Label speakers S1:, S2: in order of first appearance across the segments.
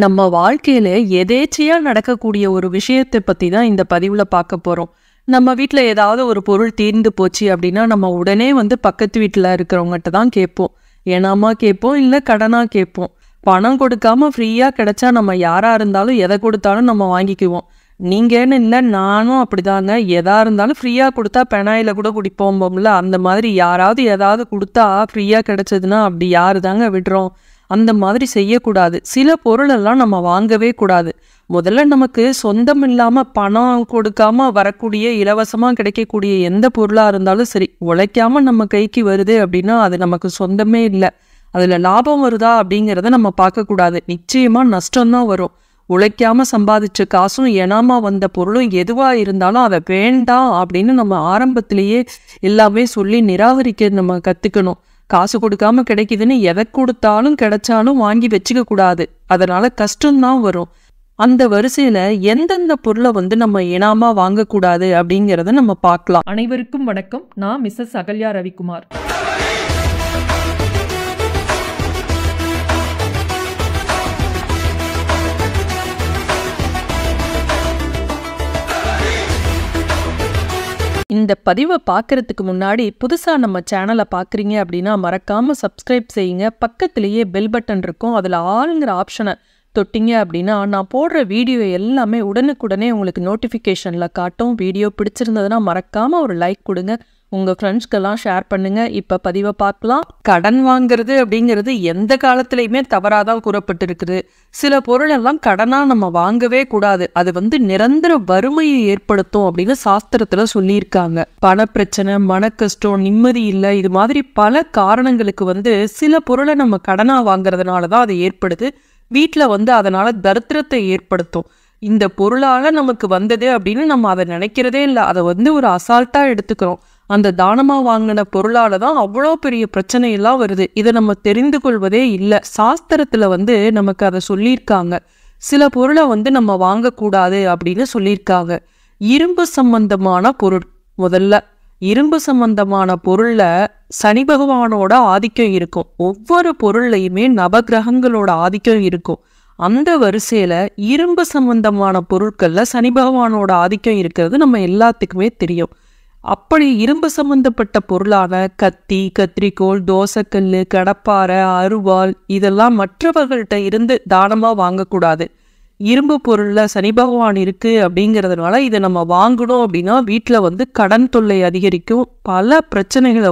S1: நம்ம வாழ்க்கையில எதேச்சையா நடக்கக்கூடிய ஒரு விஷயத்தை பத்தி தான் இந்த பதிவுல பார்க்க போறோம். நம்ம வீட்ல ஏதாவது ஒரு பொருள் தீர்ந்து போச்சு அப்படின்னா, நம்ம உடனே பக்கத்து வீட்ல இருக்கிறவங்ககிட்ட தான் கேட்போம். ஏனாமா கேட்போம், இல்ல கடனா கேட்போம். பணம் கொடுக்காம ஃப்ரீயா கிடைச்சா நம்ம யாரா இருந்தாலும் எதை கொடுத்தாலும் நம்ம வாங்கிக்குவோம். நீங்கன்னு இல்ல, நானும் அப்படிதாங்க. எதா இருந்தாலும் ஃப்ரீயா கொடுத்தா பெனாயில கூட குடிப்போம்போம்ல, அந்த மாதிரி யாராவது ஏதாவது கொடுத்தா ஃப்ரீயா கிடைச்சதுன்னா அப்படி யாரு தாங்க விடுறோம்? அந்த மாதிரி செய்யக்கூடாது. சில பொருளெல்லாம் நம்ம வாங்கவே கூடாது. முதல்ல நமக்கு சொந்தம் இல்லாம பணம் கொடுக்காம வரக்கூடிய இலவசமா கிடைக்கக்கூடிய எந்த பொருளா இருந்தாலும் சரி, உழைக்காம நம்ம கைக்கு வருது அப்படின்னா அது நமக்கு சொந்தமே இல்லை. அதுல லாபம் வருதா அப்படிங்கிறத நம்ம பார்க்கக்கூடாது. நிச்சயமா நஷ்டம்தான் வரும். உழைக்காம சம்பாதிச்ச காசும் ஏனாமா வந்த பொருளும் எதுவா இருந்தாலும் அதை வேண்டாம் அப்படின்னு நம்ம ஆரம்பத்திலேயே எல்லாமே சொல்லி நிராகரிக்க நம்ம கத்துக்கணும். காசு கொடுக்காம கிடைக்குதுன்னு எதை கொடுத்தாலும் கிடைச்சாலும் வாங்கி வச்சுக்க கூடாது. அதனால கஷ்டம்தான் வரும். அந்த வரிசையில எந்தெந்த பொருளை நம்ம இனாமா வாங்கக்கூடாது அப்படிங்கிறத நம்ம பார்க்கலாம்.
S2: அனைவருக்கும் வணக்கம். நான் மிஸ்ஸஸ் அகல்யா ரவிக்குமார்.
S1: இந்த பதிவை பார்க்கறதுக்கு முன்னாடி புதுசா நம்ம சேனலை பார்க்குறீங்க அப்படின்னா மறக்காம சப்ஸ்கிரைப் செய்யுங்க. பக்கத்திலேயே பெல் பட்டன் இருக்கும். அதில் ஆளுங்கிற ஆப்ஷனை தொட்டிங்க அப்படின்னா நான் போடுற வீடியோ எல்லாமே உடனுக்குடனே உங்களுக்கு நோட்டிஃபிகேஷனில் காட்டும். வீடியோ பிடிச்சிருந்ததுன்னா மறக்காம ஒரு லைக் கொடுங்க. உங்கள் ஃப்ரெண்ட்ஸ்க்கெல்லாம் ஷேர் பண்ணுங்க. இப்போ பதிவை பார்க்கலாம். கடன் வாங்குறது அப்படிங்கிறது எந்த காலத்துலையுமே தவறாதான் கூறப்பட்டிருக்குது. சில பொருளெல்லாம் கடனாக நம்ம வாங்கவே கூடாது. அது நிரந்தர வறுமையை ஏற்படுத்தும் அப்படின்னு சாஸ்திரத்தில் சொல்லியிருக்காங்க. பண பிரச்சனை, மன கஷ்டம், நிம்மதி இல்லை, இது மாதிரி பல காரணங்களுக்கு சில பொருளை நம்ம கடனாக வாங்குறதுனால தான் அது ஏற்படுது. வீட்டில் அதனால தரித்திரத்தை ஏற்படுத்தும். இந்த பொருளால் நமக்கு வந்தது அப்படின்னு நம்ம அதை நினைக்கிறதே இல்லை. அதை ஒரு அசால்ட்டாக எடுத்துக்கிறோம். அந்த தானமாக வாங்கின பொருளால் தான் அவ்வளோ பெரிய பிரச்சனையெல்லாம் வருது. இதை நம்ம தெரிந்து கொள்வதே இல்லை. சாஸ்திரத்தில் நமக்கு அதை சொல்லியிருக்காங்க. சில பொருளை நம்ம வாங்கக்கூடாது அப்படின்னு சொல்லியிருக்காங்க. இரும்பு சம்பந்தமான பொருள். முதல்ல இரும்பு சம்பந்தமான பொருள்ல சனி பகவானோட ஆதிக்கம் இருக்கும். ஒவ்வொரு பொருள்லையுமே நவகிரகங்களோட ஆதிக்கம் இருக்கும். அந்த வரிசையில இரும்பு சம்பந்தமான பொருட்கள்ல சனி பகவானோட ஆதிக்கம் இருக்கிறது நம்ம எல்லாத்துக்குமே தெரியும். அப்படி இரும்பு சம்பந்தப்பட்ட பொருளான கத்தி, கத்திரிக்கோல், தோசைக்கல், கடப்பாரை, அருவாள் இதெல்லாம் மற்றவர்கள்ட்ட இருந்து தானமா வாங்கக்கூடாது. இரும்பு பொருள்ல சனி பகவான் இருக்கு அப்படிங்கிறதுனால இதை நம்ம வாங்கணும் அப்படின்னா வீட்டில் கடன் தொல்லை அதிகரிக்கும். பல பிரச்சனைகளை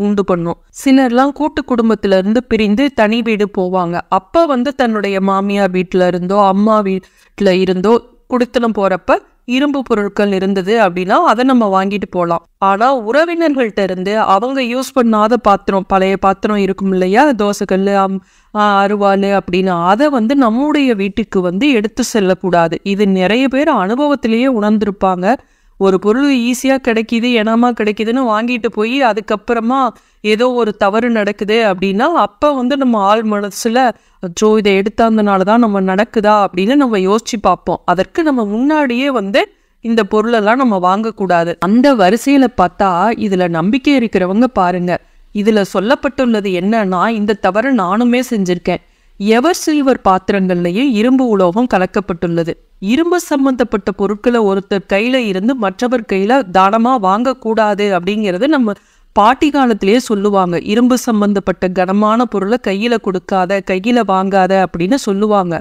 S1: உண்டு பண்ணும். சிலர்லாம் கூட்டு குடும்பத்துல இருந்து பிரிந்து தனி வீடு போவாங்க. அப்ப தன்னுடைய மாமியார் வீட்டுல இருந்தோ அம்மா வீட்டுல இருந்தோ குடித்தனம் போறப்ப இரும்பு பொருட்கள் இருந்தது அப்படின்னா அதை நம்ம வாங்கிட்டு போகலாம். ஆனா உறவினர்கள்ட்ட இருந்து அவங்க யூஸ் பண்ணாத பாத்திரம், பழைய பாத்திரம் இருக்கும் இல்லையா, தோசைக்கல், அருவாள் அப்படின்னு, அதை நம்முடைய வீட்டுக்கு எடுத்து செல்லக்கூடாது. இது நிறைய பேர் அனுபவத்திலேயே உணர்ந்திருப்பாங்க. ஒரு பொருள் ஈஸியாக கிடைக்கிது, இனமா கிடைக்குதுன்னு வாங்கிட்டு போய் அதுக்கப்புறமா ஏதோ ஒரு தவறு நடக்குது அப்படின்னா அப்போ நம்ம ஆள் மனசுல அச்சோ இதை எடுத்தாந்தனால தான் நம்ம நடக்குதா அப்படின்னு நம்ம யோசிச்சு பார்ப்போம். அதற்கு நம்ம முன்னாடியே இந்த பொருளெல்லாம் நம்ம வாங்கக்கூடாது. அந்த வரிசையில பார்த்தா இதுல நம்பிக்கை இருக்கிறவங்க பாருங்க. இதுல சொல்லப்பட்டுள்ளது என்னன்னா, இந்த தவறு நானுமே செஞ்சிருக்கேன். எவர் சில்வர் பாத்திரங்கள்லயும் இரும்பு உலோகம் கலக்கப்பட்டுள்ளது. இரும்பு சம்பந்தப்பட்ட பொருட்களை ஒருத்தர் கையில இருந்து மற்றவர் கையில தானமா வாங்கக்கூடாது அப்படிங்கிறது நம்ம பாட்டி காலத்திலேயே சொல்லுவாங்க. இரும்பு சம்பந்தப்பட்ட கனமான பொருளை கையில கொடுக்காத, கையில வாங்காத அப்படின்னு சொல்லுவாங்க.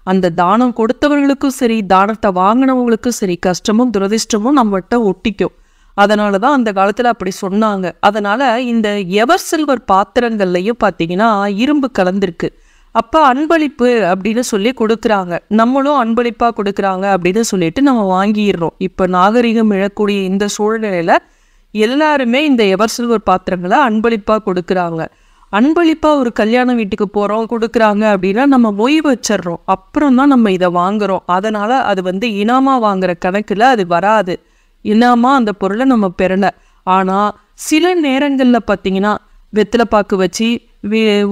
S1: அந்த தானம் கொடுத்தவர்களுக்கும் சரி, தானத்தை வாங்கினவங்களுக்கும் சரி, கஷ்டமும் துரதிஷ்டமும் நம்மகிட்ட ஒட்டிக்கும். அதனாலதான் அந்த காலத்துல அப்படி சொன்னாங்க. அதனால இந்த எவர் சில்வர் பாத்திரங்கள்லயும் பாத்தீங்கன்னா இரும்பு கலந்திருக்கு. அப்ப அன்பளிப்பு அப்படின்னு சொல்லி கொடுக்குறாங்க. நம்மளும் அன்பளிப்பா கொடுக்குறாங்க அப்படின்னு சொல்லிட்டு நம்ம வாங்கிடுறோம். இப்ப நாகரிகம் இழக்கூடிய இந்த சூழ்நிலையில எல்லாருமே இந்த எவர் சில்வர் பாத்திரங்களை அன்பளிப்பா கொடுக்குறாங்க. அன்பளிப்பா ஒரு கல்யாண வீட்டுக்கு போறோம், கொடுக்குறாங்க அப்படின்னா நம்ம மொய் வச்சிடறோம். அப்புறம் தான் நம்ம இதை வாங்குறோம். அதனால அது இனாமா வாங்குற கணக்குல அது வராது. இனாமா அந்த பொருளை நம்ம பெறல. ஆனா சில நேரங்கள்ல பார்த்தீங்கன்னா வெத்தலைப்பாக்கு வச்சு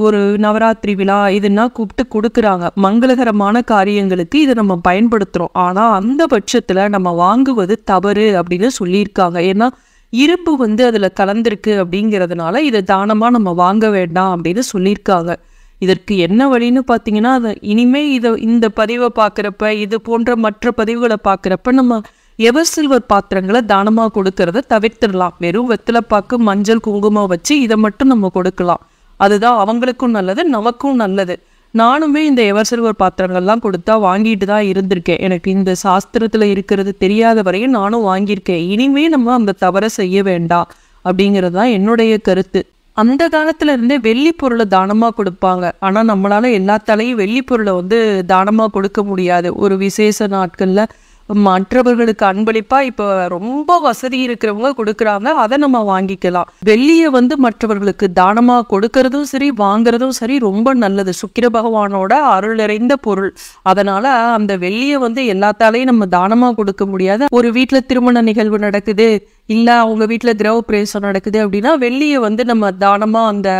S1: ஒரு நவராத்திரி விழா இதுன்னா கூப்பிட்டு கொடுக்குறாங்க. மங்களகரமான காரியங்களுக்கு இதை நம்ம பயன்படுத்துறோம். ஆனா அந்த பட்சத்துல நம்ம வாங்குவது தவறு அப்படின்னு சொல்லியிருக்காங்க. ஏன்னா இரும்பு அதுல கலந்திருக்கு அப்படிங்கிறதுனால இதை தானமா நம்ம வாங்க வேண்டாம் அப்படின்னு சொல்லியிருக்காங்க. இதற்கு என்ன வழின்னு பார்த்தீங்கன்னா, இனிமே இந்த பதிவை பார்க்குறப்ப, இது போன்ற மற்ற பதிவுகளை பார்க்குறப்ப நம்ம எவர் சில்வர் பாத்திரங்களை தானமாக கொடுக்கறத தவிர்த்திடலாம். வெறும் வெத்தலைப்பாக்கு, மஞ்சள், குங்குமம் வச்சு இதை மட்டும் நம்ம கொடுக்கலாம். அதுதான் அவங்களுக்கும் நல்லது, நமக்கும் நல்லது. நானுமே இந்த எவர் சில்வர் பாத்திரங்கள்லாம் கொடுத்தா வாங்கிட்டு தான் இருந்திருக்கேன். எனக்கு இந்த சாஸ்திரத்தில் இருக்கிறது தெரியாத வரையும் நானும் வாங்கியிருக்கேன். இனிமே நம்ம அந்த தவறை செய்ய வேண்டாம் அப்படிங்கிறது தான் என்னுடைய கருத்து. அந்த காலத்துல இருந்தே வெள்ளி பொருளை தானமாக கொடுப்பாங்க. ஆனால் நம்மளால எல்லாத்தாலையும் வெள்ளி பொருளை தானமாக கொடுக்க முடியாது. ஒரு விசேஷ நாட்களில் மற்றவர்களுக்கு அன்பளிப்பா இப்போ ரொம்ப வசதி இருக்கிறவங்க கொடுக்குறாங்க, அதை நம்ம வாங்கிக்கலாம். வெள்ளியை மற்றவர்களுக்கு தானமாக கொடுக்கறதும் சரி, வாங்குறதும் சரி ரொம்ப நல்லது. சுக்கிர பகவானோட அருள் நிறைந்த பொருள். அதனால அந்த வெள்ளியை எல்லாத்தாலையும் நம்ம தானமாக கொடுக்க முடியாது. ஒரு வீட்டில் திருமண நிகழ்வு நடக்குது, இல்லை அவங்க வீட்டில் கிரக பிரவேசம் நடக்குது அப்படின்னா வெள்ளியை நம்ம தானமாக அந்த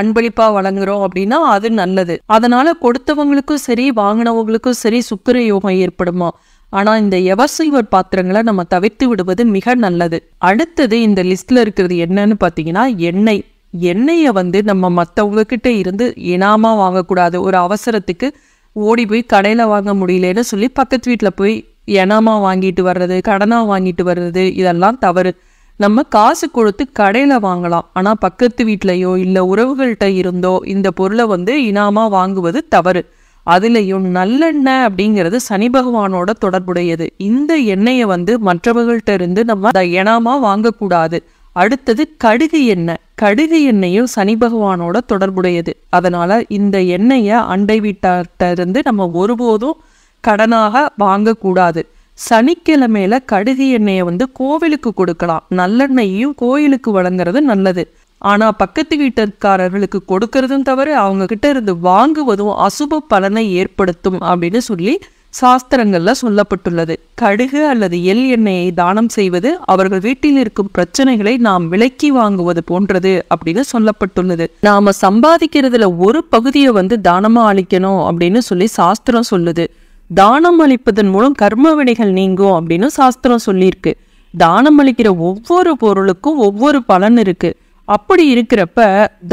S1: அன்பளிப்பாக வழங்குறோம் அப்படின்னா அது நல்லது. அதனால கொடுத்தவங்களுக்கும் சரி, வாங்கினவங்களுக்கும் சரி சுக்கிர யோகம் ஏற்படுமா. ஆனால் இந்த எவர் சில்வர் பாத்திரங்களை நம்ம தவிர்த்து விடுவது மிக நல்லது. அடுத்தது இந்த லிஸ்ட்ல இருக்கிறது என்னன்னு பார்த்தீங்கன்னா, எண்ணெயை நம்ம மற்றவங்க கிட்ட இருந்து இனாமா வாங்கக்கூடாது. ஒரு அவசரத்துக்கு ஓடி போய் கடையில் வாங்க முடியலன்னு சொல்லி பக்கத்து வீட்டில் போய் இனாமா வாங்கிட்டு வர்றது, கடனாக வாங்கிட்டு வர்றது, இதெல்லாம் தவறு. நம்ம காசு கொடுத்து கடையில் வாங்கலாம், ஆனால் பக்கத்து வீட்லையோ இல்லை உறவுகள்கிட்ட இருந்தோ இந்த பொருளை இனாமா வாங்குவது தவறு. அதுலேயும் நல்லெண்ணெய் அப்படிங்கிறது சனி பகவானோட தொடர்புடையது. இந்த எண்ணெயை மற்றவர்கள்ட்ட இருந்து நம்ம இனாமா வாங்கக்கூடாது. அடுத்தது கடுகு எண்ணெய். கடுகு எண்ணெயும் சனி பகவானோட தொடர்புடையது. அதனால இந்த எண்ணெயை அண்டை வீட்டார்கிட்ட இருந்து நம்ம ஒருபோதும் கடனாக வாங்கக்கூடாது. சனிக்கிழமையில கடுகு எண்ணெயை கோவிலுக்கு கொடுக்கலாம். நல்லெண்ணெயையும் கோயிலுக்கு வழங்குறது நல்லது. ஆனா பக்கத்து வீட்டுக்காரர்களுக்கு கொடுக்கறதும் தவிர, அவங்க கிட்ட இருந்து வாங்குவதும் அசுப பலனை ஏற்படுத்தும் அப்படின்னு சொல்லி சாஸ்திரங்கள்ல சொல்லப்பட்டுள்ளது. கடுகு அல்லது எள் எண்ணெயை தானம் செய்வது அவர்கள் வீட்டில் இருக்கும் பிரச்சனைகளை நாம் விலக்கி வாங்குவது போன்றது அப்படின்னு சொல்லப்பட்டுள்ளது. நாம சம்பாதிக்கிறதுல ஒரு பகுதியை தானமா அளிக்கணும் அப்படின்னு சொல்லி சாஸ்திரம் சொல்லுது. தானம் அளிப்பதன் மூலம் கர்ம வினைகள் நீங்கும் அப்படின்னு சாஸ்திரம் சொல்லியிருக்கு. தானம் அளிக்கிற ஒவ்வொரு பொருளுக்கும் ஒவ்வொரு பலன் இருக்கு. அப்படி இருக்கிறப்ப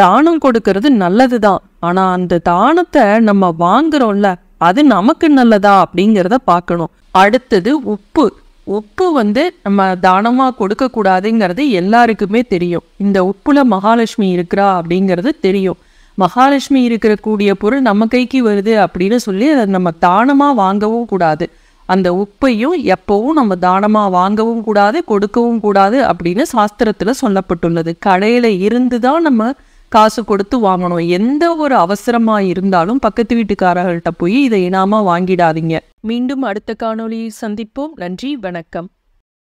S1: தானம் கொடுக்கறது நல்லதுதான். ஆனா அந்த தானத்தை நம்ம வாங்குறோம்ல, அது நமக்கு நல்லதா அப்படிங்கிறத பார்க்கணும். அடுத்தது உப்பு. உப்பு நம்ம தானமா கொடுக்க கூடாதுங்கிறது எல்லாருக்குமே தெரியும். இந்த உப்புல மகாலட்சுமி இருக்கிறா அப்படிங்கிறது தெரியும். மகாலட்சுமி இருக்கிற கூடிய பொருள் நம்ம கைக்கு வருது அப்படின்னு சொல்லி அதை நம்ம தானமா வாங்கவும் கூடாது. அந்த உப்பையும் எப்பவும் நம்ம தானமா வாங்கவும் கூடாது, கொடுக்கவும் கூடாது அப்படின்னு சாஸ்திரத்துல சொல்லப்பட்டுள்ளது. கடையில இருந்து தான் நம்ம காசு கொடுத்து வாங்கணும். எந்த ஒரு அவசரமா இருந்தாலும் பக்கத்து வீட்டுக்காரர்கள்ட்ட போய் இதை இனாமா வாங்கிடாதீங்க. மீண்டும் அடுத்த காணொளியில் சந்திப்போம். நன்றி, வணக்கம்.